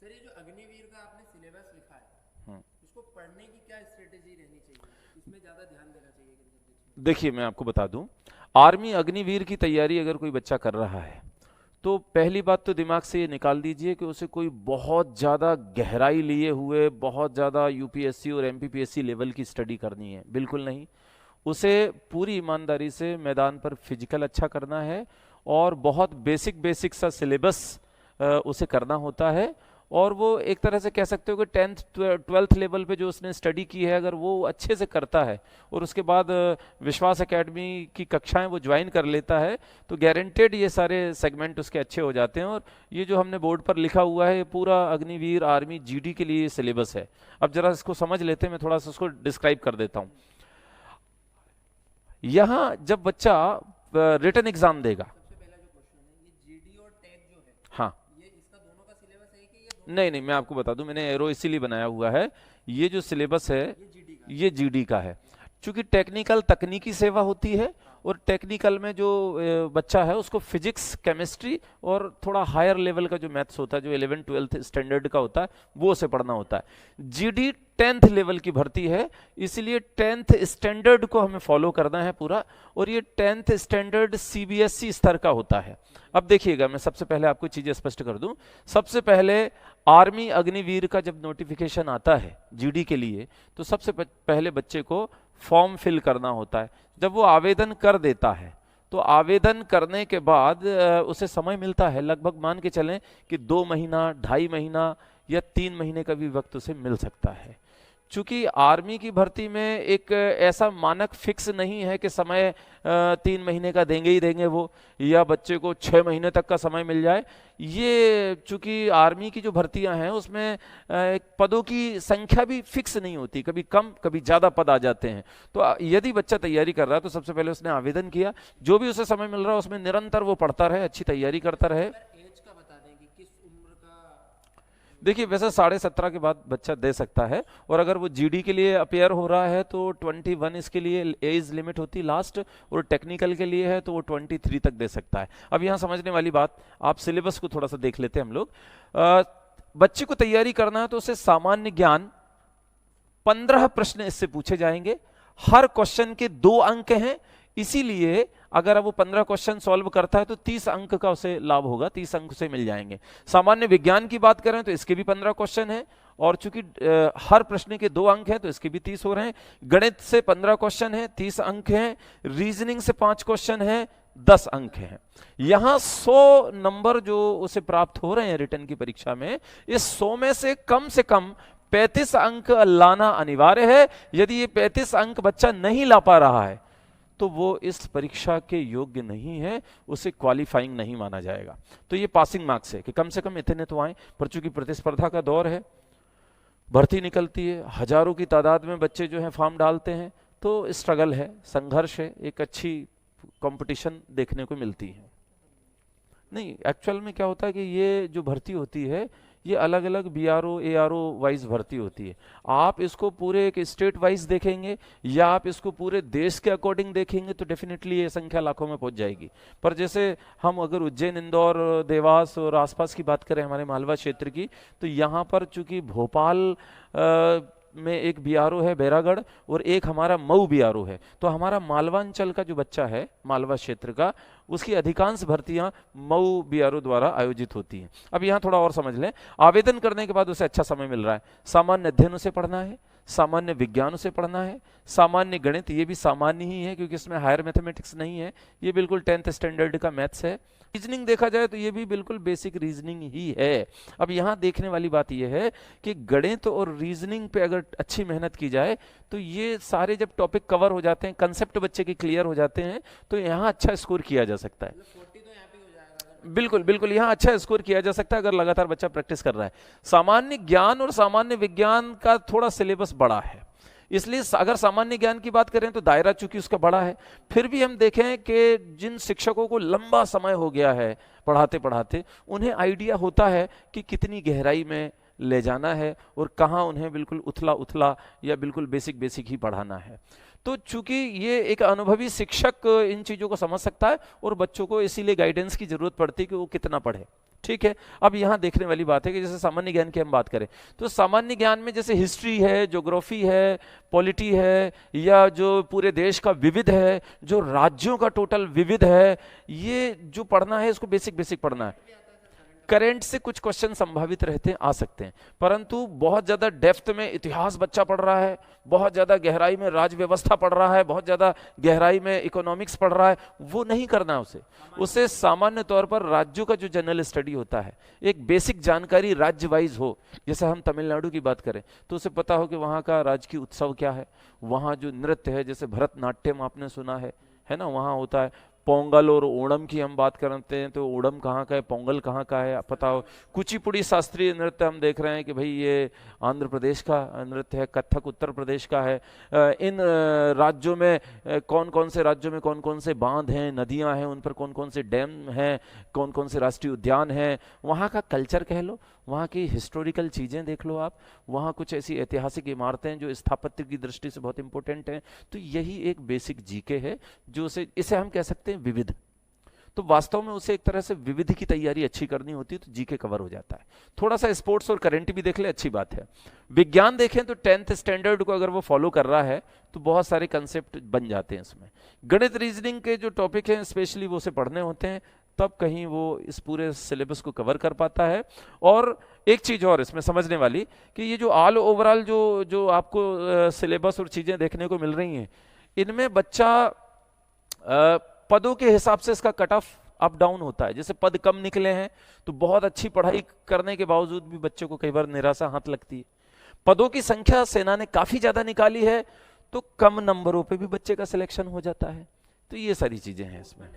Sir ये जो अग्निवीर का आपने सिलेबस लिखा है, उसको पढ़ने की क्या स्ट्रेटेजी रहनी चाहिए, इसमें ज्यादा ध्यान देना चाहिए किन सब्जेक्ट्स में? देखिए मैं आपको बता दूं, आर्मी अग्निवीर की तैयारी अगर कोई बच्चा कर रहा है तो पहली बात तो दिमाग से ये निकाल दीजिए कि उसे कोई बहुत ज़्यादा गहराई लिए हुए बहुत ज़्यादा यूपीएससी और एमपीपीएससी लेवल की स्टडी करनी है, बिल्कुल नहीं। उसे पूरी ईमानदारी से मैदान पर फिजिकल अच्छा करना है और बहुत बेसिक बेसिक सा सिलेबस उसे करना होता है। और वो एक तरह से कह सकते हो कि 10th 12th लेवल पे जो उसने स्टडी की है अगर वो अच्छे से करता है और उसके बाद विश्वास एकेडमी की कक्षाएं वो ज्वाइन कर लेता है तो गारंटेड ये सारे सेगमेंट उसके अच्छे हो जाते हैं। और ये जो हमने बोर्ड पर लिखा हुआ है ये पूरा अग्निवीर आर्मी जीडी के लिए सिलेबस है। अब जरा इसको समझ लेते हैं, मैं थोड़ा सा उसको डिस्क्राइब कर देता हूँ। यहाँ जब बच्चा रिटन एग्जाम देगा, सबसे पहला जो क्वेश्चन है, ये जीडी और टेक जो है, हाँ ये इसका दोनों का सिलेबस है कि ये दोनों नहीं नहीं मैं आपको बता दूं, मैंने एरो इसीलिए बनाया हुआ है। ये जो सिलेबस है ये जीडी का ये जीडी का है। चूंकि टेक्निकल तकनीकी सेवा होती है और टेक्निकल में जो बच्चा है उसको फिजिक्स केमिस्ट्री और थोड़ा हायर लेवल का जो मैथ्स होता है जो 11 12th स्टैंडर्ड का होता है वो उसे पढ़ना होता है। जीडी 10th लेवल की भर्ती है, इसलिए 10th स्टैंडर्ड को हमें फॉलो करना है पूरा। और ये 10th स्टैंडर्ड सीबीएसई स्तर का होता है। अब देखिएगा मैं सबसे पहले आपको चीजें स्पष्ट कर दूं। सबसे पहले आर्मी अग्निवीर का जब नोटिफिकेशन आता है जीडी के लिए तो सबसे पहले बच्चे को फॉर्म फिल करना होता है। जब वो आवेदन कर देता है तो आवेदन करने के बाद उसे समय मिलता है, लगभग मान के चलें कि 2 महीना 2.5 महीना या 3 महीने का भी वक्त उसे मिल सकता है। चूंकि आर्मी की भर्ती में एक ऐसा मानक फिक्स नहीं है कि समय 3 महीने का देंगे ही देंगे वो, या बच्चे को 6 महीने तक का समय मिल जाए। ये चूंकि आर्मी की जो भर्तियां हैं उसमें पदों की संख्या भी फिक्स नहीं होती, कभी कम कभी ज़्यादा पद आ जाते हैं। तो यदि बच्चा तैयारी कर रहा है तो सबसे पहले उसने आवेदन किया, जो भी उसे समय मिल रहा है उसमें निरंतर वो पढ़ता रहे, अच्छी तैयारी करता रहे। एज का बता दें कि किस उम्र का? देखिए वैसे 17.5 के बाद बच्चा दे सकता है और अगर वो जीडी के लिए अपेयर हो रहा है तो 21 इसके लिए एज लिमिट होती है लास्ट, और टेक्निकल के लिए है तो वो 23 तक दे सकता है। अब यहाँ समझने वाली बात, आप सिलेबस को थोड़ा सा देख लेते हैं हम लोग। बच्चे को तैयारी करना है तो उसे सामान्य ज्ञान 15 प्रश्न इससे पूछे जाएंगे। हर क्वेश्चन के 2 अंक हैं, इसीलिए अगर वो 15 क्वेश्चन सॉल्व करता है तो 30 अंक का उसे लाभ होगा, 30 अंक उसे मिल जाएंगे। सामान्य विज्ञान की बात करें तो इसके भी 15 क्वेश्चन हैं और चूंकि हर प्रश्न के 2 अंक हैं तो इसके भी 30 हो रहे हैं। गणित से 15 क्वेश्चन हैं, 30 अंक हैं। रीजनिंग से 5 क्वेश्चन हैं, 10 अंक हैं। यहां 100 नंबर जो उसे प्राप्त हो रहे हैं रिटन की परीक्षा में, इस 100 में से कम 35 अंक लाना अनिवार्य है। यदि ये 35 अंक बच्चा नहीं ला पा रहा है तो वो इस परीक्षा के योग्य नहीं है, उसे क्वालिफाइंग नहीं माना जाएगा। तो ये पासिंग मार्क्स है कि कम से कम इतने तो आए। पर चूंकि प्रतिस्पर्धा का दौर है, भर्ती निकलती है, हजारों की तादाद में बच्चे जो हैं फॉर्म डालते हैं, तो स्ट्रगल है, संघर्ष है, एक अच्छी कंपटीशन देखने को मिलती है। नहीं, एक्चुअल में क्या होता है कि ये जो भर्ती होती है ये अलग अलग बीआरओ एआरओ वाइज भर्ती होती है। आप इसको पूरे एक स्टेट वाइज देखेंगे या आप इसको पूरे देश के अकॉर्डिंग देखेंगे तो डेफिनेटली ये संख्या लाखों में पहुंच जाएगी। पर जैसे हम अगर उज्जैन इंदौर देवास और आसपास की बात करें हमारे मालवा क्षेत्र की, तो यहाँ पर चूंकि भोपाल में एक बीआरओ है बैरागढ़ और एक हमारा मऊ बीआरओ है, तो हमारा मालवांचल का जो बच्चा है मालवा क्षेत्र का, उसकी अधिकांश भर्तियां मऊ बीआरओ द्वारा आयोजित होती हैं। अब यहाँ थोड़ा और समझ लें, आवेदन करने के बाद उसे अच्छा समय मिल रहा है, सामान्य अध्ययन उसे पढ़ना है, सामान्य विज्ञान उसे पढ़ना है, सामान्य गणित ये भी सामान्य ही है क्योंकि इसमें हायर मैथमेटिक्स नहीं है, ये बिल्कुल 10th स्टैंडर्ड का मैथ्स है। रीजनिंग देखा जाए तो ये भी बिल्कुल बेसिक रीजनिंग ही है। अब यहाँ देखने वाली बात ये है कि गणित और रीजनिंग पे अगर अच्छी मेहनत की जाए तो ये सारे जब टॉपिक कवर हो जाते हैं, कंसेप्ट बच्चे के क्लियर हो जाते हैं, तो यहाँ अच्छा स्कोर किया जा सकता है। 40 तो यहाँ पे हो जाएगा। बिल्कुल बिल्कुल, यहाँ अच्छा स्कोर किया जा सकता है अगर लगातार बच्चा प्रैक्टिस कर रहा है। सामान्य ज्ञान और सामान्य विज्ञान का थोड़ा सिलेबस बड़ा है, इसलिए अगर सामान्य ज्ञान की बात करें तो दायरा चूंकि उसका बड़ा है, फिर भी हम देखें कि जिन शिक्षकों को लंबा समय हो गया है पढ़ाते पढ़ाते, उन्हें आइडिया होता है कि कितनी गहराई में ले जाना है और कहाँ उन्हें बिल्कुल उथला उथला या बिल्कुल बेसिक बेसिक ही पढ़ाना है। तो चूंकि ये एक अनुभवी शिक्षक इन चीज़ों को समझ सकता है और बच्चों को इसीलिए गाइडेंस की जरूरत पड़ती है कि वो कितना पढ़े। ठीक है। अब यहाँ देखने वाली बात है कि जैसे सामान्य ज्ञान की हम बात करें तो सामान्य ज्ञान में जैसे हिस्ट्री है, ज्योग्राफी है, पॉलिटी है, या जो पूरे देश का विविध है, जो राज्यों का टोटल विविध है, ये जो पढ़ना है इसको बेसिक बेसिक पढ़ना है। करंट से कुछ क्वेश्चन संभावित रहते हैं, आ सकते हैं, परंतु बहुत ज्यादा डेप्थ में इतिहास बच्चा पढ़ रहा है, बहुत ज्यादा गहराई में राज व्यवस्था पढ़ रहा है, बहुत ज्यादा गहराई में इकोनॉमिक्स पढ़ रहा है, वो नहीं करना है उसे। उसे सामान्य तौर पर राज्यों का जो जनरल स्टडी होता है, एक बेसिक जानकारी राज्य वाइज हो। जैसे हम तमिलनाडु की बात करें तो उसे पता हो कि वहाँ का राजकीय उत्सव क्या है, वहाँ जो नृत्य है, जैसे भरतनाट्यम आपने सुना है ना, वहाँ होता है। पोंगल और ओणम की हम बात करते हैं तो ओणम कहाँ का है, पोंगल कहाँ का है, पता हो। कुचिपुड़ी शास्त्रीय नृत्य हम देख रहे हैं कि भाई ये आंध्र प्रदेश का नृत्य है, कथक उत्तर प्रदेश का है। इन राज्यों में कौन कौन से राज्यों में कौन कौन से बांध हैं, नदियां हैं, उन पर कौन कौन से डैम हैं, कौन कौन से राष्ट्रीय उद्यान हैं, वहाँ का कल्चर कह लो, वहाँ की हिस्टोरिकल चीज़ें देख लो आप, वहाँ कुछ ऐसी ऐतिहासिक इमारतें जो स्थापत्य की दृष्टि से बहुत इंपॉर्टेंट हैं। तो यही एक बेसिक जीके है जो इसे हम कह सकते हैं विविध। तो वास्तव में उसे एक तरह से विविध की तैयारी अच्छी करनी होती है तो जीके कवर हो जाता है। थोड़ा सा स्पोर्ट्स और करंट भी देख ले, अच्छी बात है। विज्ञान देखें तो 10th स्टैंडर्ड को अगर वो फॉलो कर रहा है तो बहुत सारे कंसेप्ट बन जाते हैं इसमें। गणित रीजनिंग के जो टॉपिक हैं स्पेशली वो उसे पढ़ने होते हैं, तब कहीं वो इस पूरे सिलेबस को कवर कर पाता है। और एक चीज और इसमें समझने वाली कि ये जो ऑल ओवरऑल जो आपको सिलेबस और चीजें देखने को मिल रही हैं, इनमें बच्चा पदों के हिसाब से इसका कट ऑफ अप डाउन होता है। जैसे पद कम निकले हैं तो बहुत अच्छी पढ़ाई करने के बावजूद भी बच्चों को कई बार निराशा हाथ लगती है। पदों की संख्या सेना ने काफी ज्यादा निकाली है तो कम नंबरों पे भी बच्चे का सिलेक्शन हो जाता है। तो ये सारी चीजें हैं इसमें।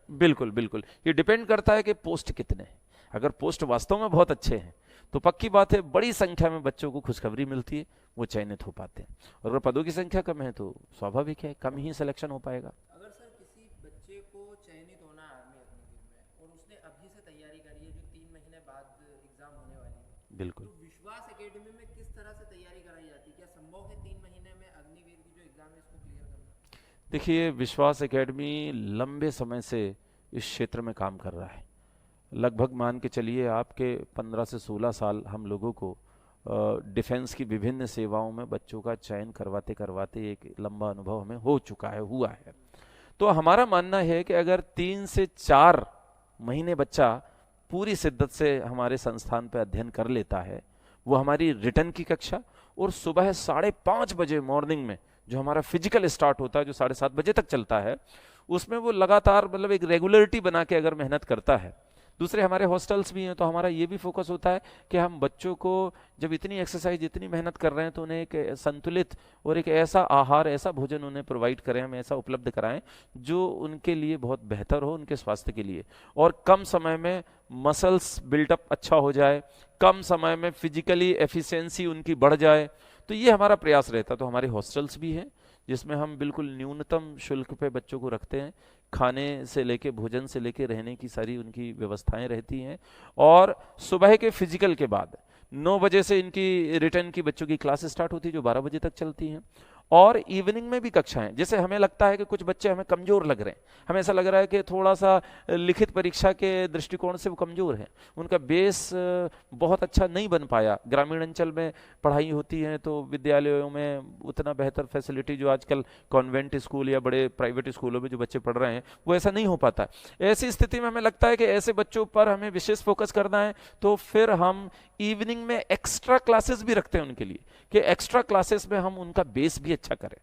बिल्कुल बिल्कुल, ये डिपेंड करता है कि पोस्ट कितने हैं। अगर पोस्ट वास्तव में बहुत अच्छे हैं तो पक्की बात है बड़ी संख्या में बच्चों को खुशखबरी मिलती है, वो चयनित हो पाते हैं। और अगर पदों की संख्या कम है तो स्वाभाविक है कम ही सिलेक्शन हो पाएगा। अगर सर किसी बच्चे को चयनित होना है आर्मी अग्निवीर में और उसने अभी से तैयारी करी है जो 3 महीने बाद एग्जाम होने वाली है, बिल्कुल, तो विश्वास एकेडमी में किस तरह से तैयारी कराई जाती है? क्या संभव है 3 महीने में अग्निवीर की जो एग्जाम है इसको क्लियर करना? देखिए विश्वास एकेडमी लंबे समय से इस क्षेत्र में काम कर रहा है। लगभग मान के चलिए आपके 15 से 16 साल हम लोगों को डिफेंस की विभिन्न सेवाओं में बच्चों का चयन करवाते करवाते एक लंबा अनुभव हमें हो चुका है, हुआ है। तो हमारा मानना है कि अगर 3 से 4 महीने बच्चा पूरी शिद्दत से हमारे संस्थान पर अध्ययन कर लेता है, वो हमारी रिटर्न की कक्षा और सुबह 5:30 बजे मॉर्निंग में जो हमारा फिजिकल स्टार्ट होता है जो 7:30 बजे तक चलता है, उसमें वो लगातार मतलब एक रेगुलरिटी बना के अगर मेहनत करता है। दूसरे हमारे हॉस्टल्स भी हैं तो हमारा ये भी फोकस होता है कि हम बच्चों को जब इतनी एक्सरसाइज इतनी मेहनत कर रहे हैं तो उन्हें एक संतुलित और एक ऐसा आहार ऐसा भोजन उन्हें प्रोवाइड करें, हम ऐसा उपलब्ध कराएं जो उनके लिए बहुत बेहतर हो, उनके स्वास्थ्य के लिए, और कम समय में मसल्स बिल्टअप अच्छा हो जाए, कम समय में फिजिकली एफिशिएंसी उनकी बढ़ जाए। तो ये हमारा प्रयास रहता है। तो हमारे हॉस्टल्स भी हैं जिसमें हम बिल्कुल न्यूनतम शुल्क पे बच्चों को रखते हैं, खाने से लेके भोजन से लेके रहने की सारी उनकी व्यवस्थाएं रहती हैं। और सुबह के फिजिकल के बाद 9 बजे से इनकी रिटर्न की बच्चों की क्लास स्टार्ट होती है जो 12 बजे तक चलती हैं। और इवनिंग में भी कक्षाएं, जैसे हमें लगता है कि कुछ बच्चे हमें कमजोर लग रहे हैं, हमें ऐसा लग रहा है कि थोड़ा सा लिखित परीक्षा के दृष्टिकोण से वो कमजोर हैं, उनका बेस बहुत अच्छा नहीं बन पाया। ग्रामीण अंचल में पढ़ाई होती है तो विद्यालयों में उतना बेहतर फैसिलिटी जो आजकल कॉन्वेंट स्कूल या बड़े प्राइवेट स्कूलों में जो बच्चे पढ़ रहे हैं वो ऐसा नहीं हो पाता। ऐसी स्थिति में हमें लगता है कि ऐसे बच्चों पर हमें विशेष फोकस करना है, तो फिर हम इवनिंग में एक्स्ट्रा क्लासेस भी रखते हैं उनके लिए कि एक्स्ट्रा क्लासेस में हम उनका बेस भी अच्छा करें।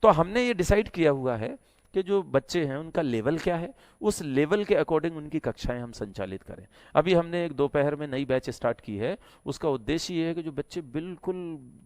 तो हमने ये डिसाइड किया हुआ है कि जो बच्चे हैं उनका लेवल क्या है, उस लेवल के अकॉर्डिंग उनकी कक्षाएं हम संचालित करें। अभी हमने एक दोपहर में नई बैच स्टार्ट की है, उसका उद्देश्य ये है कि जो बच्चे बिल्कुल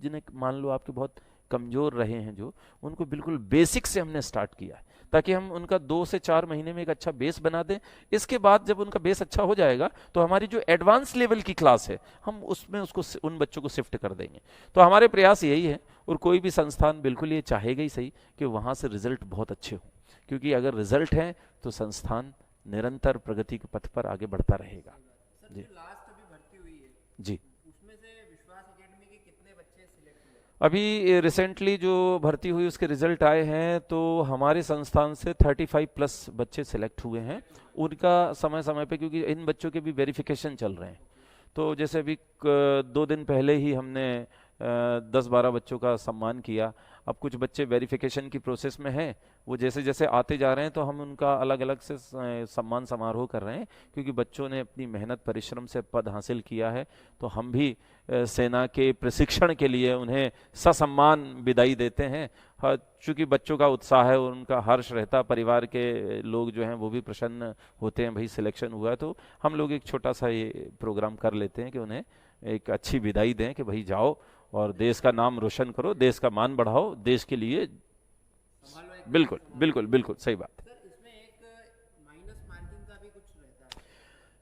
जिन्हें मान लो आपके बहुत कमजोर रहे हैं, जो उनको बिल्कुल बेसिक से हमने स्टार्ट किया है ताकि हम उनका 2 से 4 महीने में एक अच्छा बेस बना दें। इसके बाद जब उनका बेस अच्छा हो जाएगा तो हमारी जो एडवांस लेवल की क्लास है हम उसमें उसको उन बच्चों को शिफ्ट कर देंगे। तो हमारे प्रयास यही है, और कोई भी संस्थान बिल्कुल ये चाहेगा ही सही कि वहाँ से रिजल्ट बहुत अच्छे हों, क्योंकि अगर रिजल्ट है तो संस्थान निरंतर प्रगति के पथ पर आगे बढ़ता रहेगा। सर, जी जो लास्ट अभी भर्ती हुई है जी, उसमें से विश्वास एकेडमी के कितने बच्चे सिलेक्ट हुए? अभी रिसेंटली जो भर्ती हुई उसके रिजल्ट आए हैं, तो हमारे संस्थान से 35 प्लस बच्चे सिलेक्ट हुए हैं। उनका समय समय पे, क्योंकि इन बच्चों के भी वेरिफिकेशन चल रहे हैं, तो जैसे अभी 2 दिन पहले ही हमने 10-12 बच्चों का सम्मान किया। अब कुछ बच्चे वेरिफिकेशन की प्रोसेस में हैं, वो जैसे जैसे आते जा रहे हैं तो हम उनका अलग अलग से सम्मान समारोह कर रहे हैं, क्योंकि बच्चों ने अपनी मेहनत परिश्रम से पद हासिल किया है। तो हम भी सेना के प्रशिक्षण के लिए उन्हें ससम्मान विदाई देते हैं। चूँकि बच्चों का उत्साह है और उनका हर्ष रहता, परिवार के लोग जो हैं वो भी प्रसन्न होते हैं, भाई सिलेक्शन हुआ है। तो हम लोग एक छोटा सा ये प्रोग्राम कर लेते हैं कि उन्हें एक अच्छी विदाई दें कि भाई जाओ और देश का नाम रोशन करो, देश का मान बढ़ाओ, देश के लिए। संभालो एक। बिल्कुल बिल्कुल बिल्कुल सही बात है। सर इसमें एक माइनस मार्किंग का भी कुछ रहता है,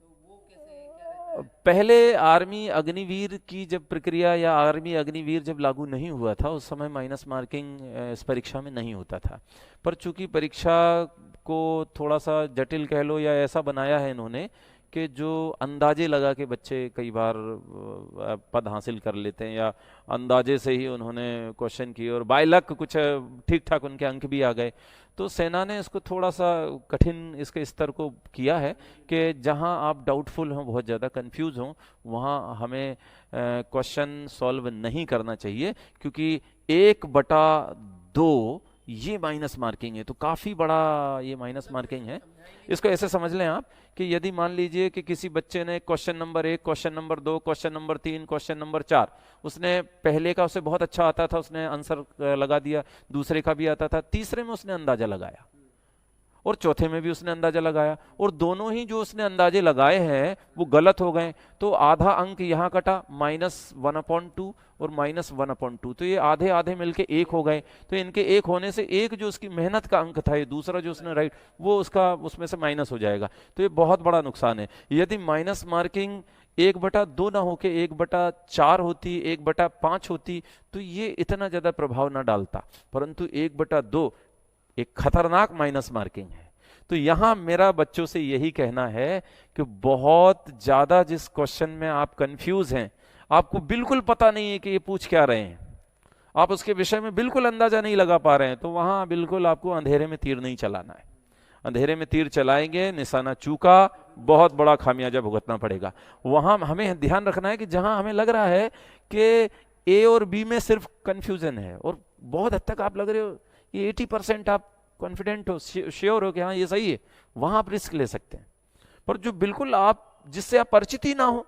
तो वो कैसे क्या रहता है? पहले आर्मी अग्निवीर की जब प्रक्रिया या आर्मी अग्निवीर जब लागू नहीं हुआ था, उस समय माइनस मार्किंग इस परीक्षा में नहीं होता था। पर चूंकि परीक्षा को थोड़ा सा जटिल कह लो या ऐसा बनाया है इन्होंने कि जो अंदाजे लगा के बच्चे कई बार पद हासिल कर लेते हैं, या अंदाजे से ही उन्होंने क्वेश्चन किए और बाय लक कुछ ठीक ठाक उनके अंक भी आ गए। तो सेना ने इसको थोड़ा सा कठिन इसके स्तर को किया है कि जहां आप डाउटफुल हों, बहुत ज़्यादा कंफ्यूज हों, वहां हमें क्वेश्चन सॉल्व नहीं करना चाहिए, क्योंकि 1/2 ये माइनस मार्किंग है। तो काफ़ी बड़ा ये माइनस मार्किंग है। इसको ऐसे समझ लें आप कि यदि मान लीजिए कि किसी बच्चे ने question number 1, question number 2, question number 3, question number 4, उसने पहले का उसे बहुत अच्छा आता था, उसने आंसर लगा दिया, दूसरे का भी आता था, तीसरे में उसने अंदाजा लगाया और चौथे में भी उसने अंदाजा लगाया, और दोनों ही जो उसने अंदाजे लगाए हैं वो गलत हो गए, तो आधा अंक यहाँ कटा, -1/2 और -1/2, तो ये आधे आधे मिलके 1 हो गए। तो इनके 1 होने से एक जो उसकी मेहनत का अंक था, ये दूसरा जो उसने राइट, वो उसका उसमें से माइनस हो जाएगा। तो ये बहुत बड़ा नुकसान है। यदि माइनस मार्किंग 1/2 ना होके 1/4 होती, 1/5 होती, तो ये इतना ज्यादा प्रभाव ना डालता, परंतु 1/2 एक खतरनाक माइनस मार्किंग है। तो यहां मेरा बच्चों से यही कहना है कि बहुत ज्यादा जिस क्वेश्चन में आप कंफ्यूज हैं, आपको बिल्कुल पता नहीं है कि ये पूछ क्या रहे हैं, आप उसके विषय में बिल्कुल अंदाजा नहीं लगा पा रहे हैं, तो वहां बिल्कुल आपको अंधेरे में तीर नहीं चलाना है। अंधेरे में तीर चलाएंगे, निशाना चूका, बहुत बड़ा खामियाजा भुगतना पड़ेगा। वहां हमें ध्यान रखना है कि जहां हमें लग रहा है कि ए और बी में सिर्फ कंफ्यूजन है और बहुत हद तक आप लग रहे हो ये 80% आप कॉन्फिडेंट हो, श्योर हो कि हाँ ये सही है, वहां आप रिस्क ले सकते हैं। पर जो बिल्कुल आप जिससे आप परिचित ही ना हो,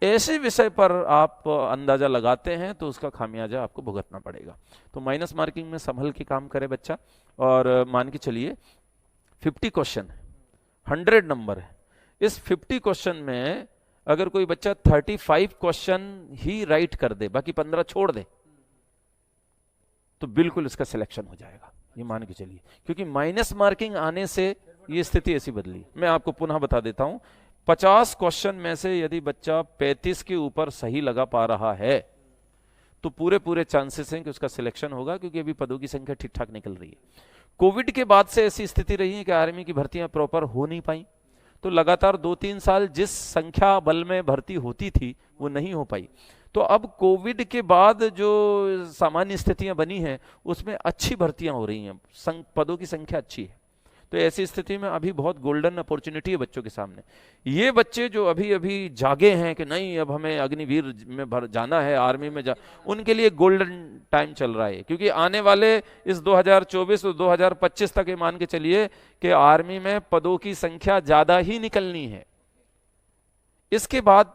ऐसे विषय पर आप अंदाजा लगाते हैं, तो उसका खामियाजा आपको भुगतना पड़ेगा। तो माइनस मार्किंग में संभल के काम करे बच्चा। और मान के चलिए 50 क्वेश्चन है, 100 नंबर है, इस 50 क्वेश्चन में अगर कोई बच्चा 35 क्वेश्चन ही राइट कर दे, बाकी 15 छोड़ दे, तो बिल्कुल इसका सिलेक्शन हो जाएगा, ये मान के चलिए। क्योंकि माइनस मार्किंग आने से ये स्थिति ऐसी बदली। मैं आपको पुनः बता देता हूं, 50 क्वेश्चन में से यदि बच्चा 35 के ऊपर सही लगा पा रहा है, तो पूरे चांसेस हैं कि उसका सिलेक्शन होगा, क्योंकि अभी पदों की संख्या ठीक ठाक निकल रही है। कोविड के बाद से ऐसी स्थिति रही है कि आर्मी की भर्तियां प्रॉपर हो नहीं पाई, तो लगातार 2-3 साल जिस संख्या बल में भर्ती होती थी वो नहीं हो पाई। तो अब कोविड के बाद जो सामान्य स्थितियां बनी हैं, उसमें अच्छी भर्तियां हो रही हैं, पदों की संख्या अच्छी है। तो ऐसी स्थिति में अभी बहुत गोल्डन अपॉर्चुनिटी है बच्चों के सामने। ये बच्चे जो अभी अभी जागे हैं कि नहीं अब हमें अग्निवीर में जाना है, आर्मी में उनके लिए गोल्डन टाइम चल रहा है। क्योंकि आने वाले इस 2024 और 2025 तक ये मान के चलिए कि आर्मी में पदों की संख्या ज्यादा ही निकलनी है। इसके बाद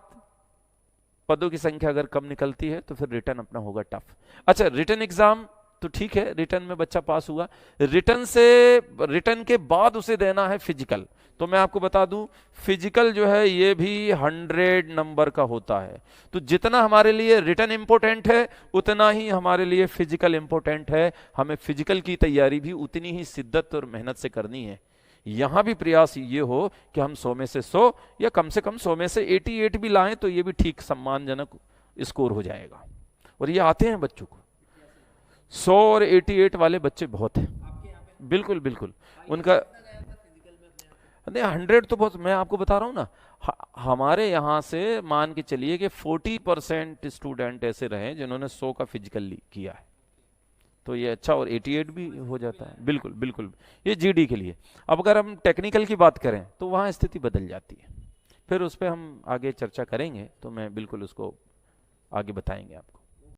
पदों की संख्या अगर कम निकलती है तो फिर रिटर्न अपना होगा टफ। अच्छा, रिटर्न एग्जाम तो ठीक है, रिटर्न में बच्चा पास हुआ, रिटर्न के बाद उसे देना है फिजिकल। तो मैं आपको बता दूं, फिजिकल जो है ये भी 100 नंबर का होता है। तो जितना हमारे लिए रिटर्न इंपॉर्टेंट है, उतना ही हमारे लिए फिजिकल इंपॉर्टेंट है। हमें फिजिकल की तैयारी भी उतनी ही शिद्दत और मेहनत से करनी है। यहां भी प्रयास ये हो कि हम 100 में से 100 या कम से कम 100 में से 88 भी लाएं, तो ये भी ठीक सम्मानजनक स्कोर हो जाएगा। और ये आते हैं बच्चों को 100 और 88 वाले बच्चे बहुत हैं। बिल्कुल बिल्कुल उनका नहीं, 100 तो बहुत, मैं आपको बता रहा हूँ ना, हमारे यहाँ से मान के चलिए कि 40% स्टूडेंट ऐसे रहे जिन्होंने 100 का फिजिकल किया है, तो ये अच्छा, और 88 भी हो जाता है। बिल्कुल बिल्कुल, ये जीडी के लिए। अब अगर हम टेक्निकल की बात करें तो वहाँ स्थिति बदल जाती है, फिर उस पर हम आगे चर्चा करेंगे, तो मैं बिल्कुल उसको आगे बताएंगे आपको।